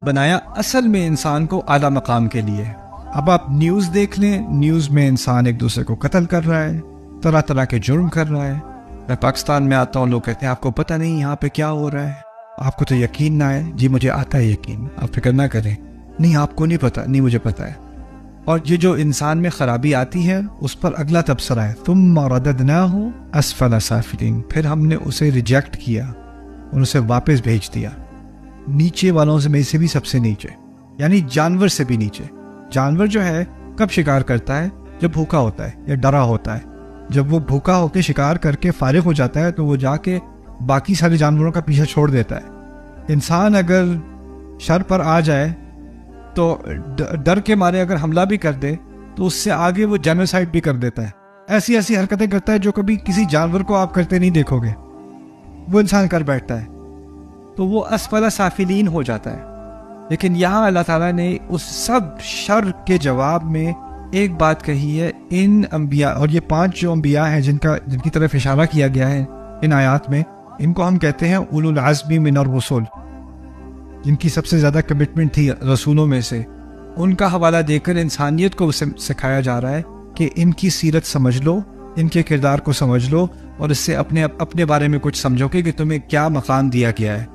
بنایا اصل میں انسان کو اعلیٰ مقام کے لیے. اب آپ نیوز دیکھ لیں، نیوز میں انسان ایک دوسرے کو قتل کر رہا ہے، طرح طرح کے جرم کر رہا ہے. میں پاکستان میں آتا ہوں، لوگ کہتے ہیں آپ کو پتہ نہیں یہاں پہ کیا ہو رہا ہے، آپ کو تو یقین نہ ہے. جی مجھے آتا ہے یقین، آپ فکر نہ کریں. نہیں آپ کو نہیں پتہ. نہیں مجھے پتہ ہے. اور یہ جو انسان میں خرابی آتی ہے اس پر اگلا تبصرہ ہے ثم رددناہ اسفل سافلین، پھر ہم نے اسے ریجیکٹ کیا اور اسے واپس بھیج دیا نیچے والوں سے، میں سے بھی سب سے نیچے، یعنی جانور سے بھی نیچے. جانور جو ہے کب شکار کرتا ہے؟ جب بھوکا ہوتا ہے یا ڈرا ہوتا ہے. جب وہ بھوکا ہو کے شکار کر کے فارغ ہو جاتا ہے تو وہ جا کے باقی سارے جانوروں کا پیچھا چھوڑ دیتا ہے. انسان اگر شر پر آ جائے تو ڈر کے مارے اگر حملہ بھی کر دے تو اس سے آگے وہ جینوسائڈ بھی کر دیتا ہے. ایسی ایسی حرکتیں کرتا ہے جو کبھی کسی جانور کو آپ کرتے نہیں دیکھو گے، وہ انسان کر بیٹھتا ہے. تو وہ اسفل سافلین ہو جاتا ہے. لیکن یہاں اللہ تعالیٰ نے اس سب شر کے جواب میں ایک بات کہی ہے. ان انبیاء، اور یہ 5 جو انبیاء ہیں جن کی طرف اشارہ کیا گیا ہے ان آیات میں، ان کو ہم کہتے ہیں اولو العزم من الرسل، جن کی سب سے زیادہ کمٹمنٹ تھی رسولوں میں سے. ان کا حوالہ دے کر انسانیت کو سکھایا جا رہا ہے کہ ان کی سیرت سمجھ لو، ان کے کردار کو سمجھ لو، اور اس سے اپنے بارے میں کچھ سمجھو کہ تمہیں کیا مقام دیا گیا ہے.